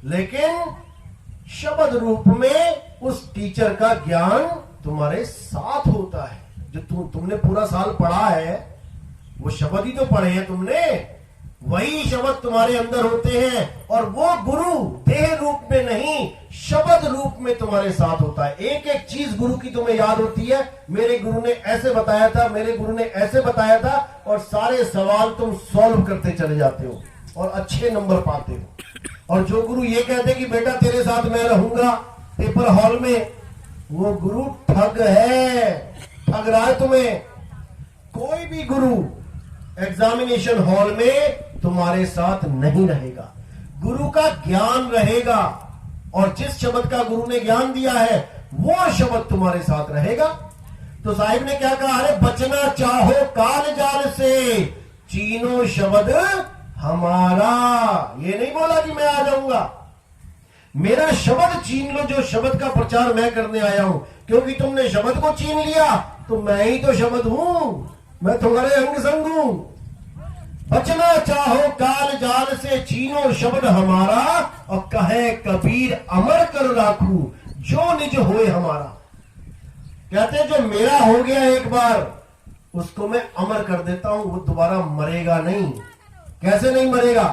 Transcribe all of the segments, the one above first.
लेकिन शब्द रूप में उस टीचर का ज्ञान तुम्हारे साथ होता है। जो तुमने पूरा साल पढ़ा है वो शब्द ही तो पढ़े हैं तुमने, वही शब्द तुम्हारे अंदर होते हैं। और वो गुरु देह रूप में नहीं, शब्द रूप में तुम्हारे साथ होता है। एक एक चीज गुरु की तुम्हें याद होती है, मेरे गुरु ने ऐसे बताया था, मेरे गुरु ने ऐसे बताया था, और सारे सवाल तुम सॉल्व करते चले जाते हो और अच्छे नंबर पाते हो। और जो गुरु ये कहते कि बेटा तेरे साथ मैं रहूंगा पेपर हॉल में, वो गुरु ठग है, ठग रहा है तुम्हें। कोई भी गुरु एग्जामिनेशन हॉल में तुम्हारे साथ नहीं रहेगा, गुरु का ज्ञान रहेगा, और जिस शब्द का गुरु ने ज्ञान दिया है वो शब्द तुम्हारे साथ रहेगा। तो साहिब ने क्या कहा, अरे बचना चाहो काल जाल से, चीनो शब्द हमारा। ये नहीं बोला कि मैं आ जाऊंगा, मेरा शब्द छीन लो, जो शब्द का प्रचार मैं करने आया हूं। क्योंकि तुमने शब्द को छीन लिया तो मैं ही तो शब्द हूं, मैं तुम्हारे अंग संग हूं। बचना चाहो काल जाल से, छीनो शब्द हमारा, और कहे कबीर अमर कर राखू, जो निज होए हमारा। कहते जो मेरा हो गया एक बार, उसको मैं अमर कर देता हूं, वो दोबारा मरेगा नहीं। कैसे नहीं मरेगा?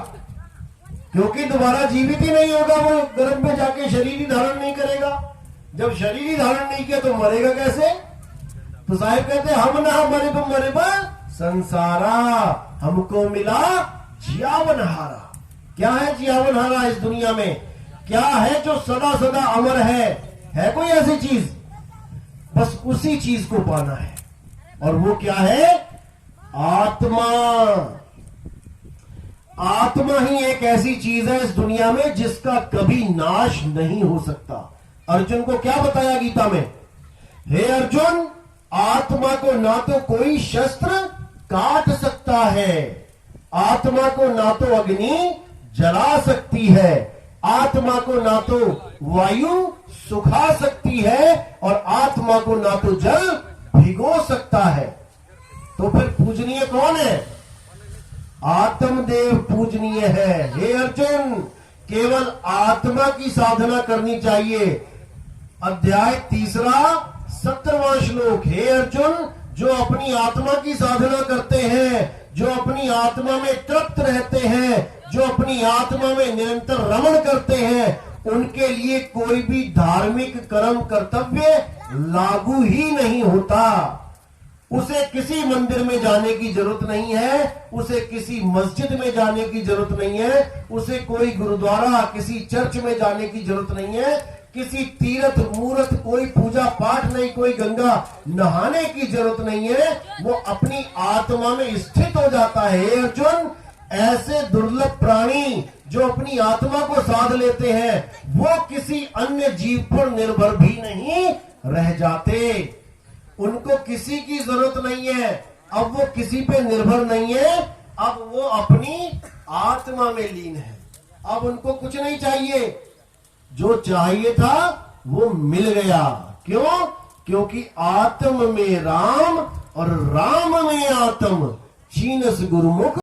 क्योंकि दोबारा जीवित ही नहीं होगा, वो गर्भ में जाके शरीर ही धारण नहीं करेगा। जब शरीर ही धारण नहीं किया तो मरेगा कैसे? तो साहिब कहते हम ना मरे संसारा, हमको मिला जियावनहारा। क्या है जियावनहारा इस दुनिया में? क्या है जो सदा सदा अमर है कोई ऐसी चीज? बस उसी चीज को पाना है, और वो क्या है? आत्मा। आत्मा ही एक ऐसी चीज है इस दुनिया में जिसका कभी नाश नहीं हो सकता। अर्जुन को क्या बताया गीता में? हे अर्जुन, आत्मा को ना तो कोई शस्त्र काट सकता है, आत्मा को ना तो अग्नि जला सकती है, आत्मा को ना तो वायु सुखा सकती है, और आत्मा को ना तो जल भिगो सकता है। तो फिर पूजनीय कौन है? आत्मदेव पूजनीय है। हे अर्जुन, केवल आत्मा की साधना करनी चाहिए। अध्याय 3 17वां श्लोक। हे अर्जुन, जो अपनी आत्मा की साधना करते हैं, जो अपनी आत्मा में तृप्त रहते हैं, जो अपनी आत्मा में निरंतर रमण करते हैं, उनके लिए कोई भी धार्मिक कर्म कर्तव्य लागू ही नहीं होता। उसे किसी मंदिर में जाने की जरूरत नहीं है, उसे किसी मस्जिद में जाने की जरूरत नहीं है, उसे कोई गुरुद्वारा, किसी चर्च में जाने की जरूरत नहीं है, किसी तीर्थ मूर्त, कोई पूजा पाठ नहीं, कोई गंगा नहाने की जरूरत नहीं है। वो अपनी आत्मा में स्थित हो जाता है। अर्जुन, ऐसे दुर्लभ प्राणी जो अपनी आत्मा को साध लेते हैं, वो किसी अन्य जीव पर निर्भर भी नहीं रह जाते। उनको किसी की जरूरत नहीं है, अब वो किसी पे निर्भर नहीं है, अब वो अपनी आत्मा में लीन है। अब उनको कुछ नहीं चाहिए, जो चाहिए था वो मिल गया। क्यों? क्योंकि आत्म में राम और राम में आत्म, चीनस गुरुमुख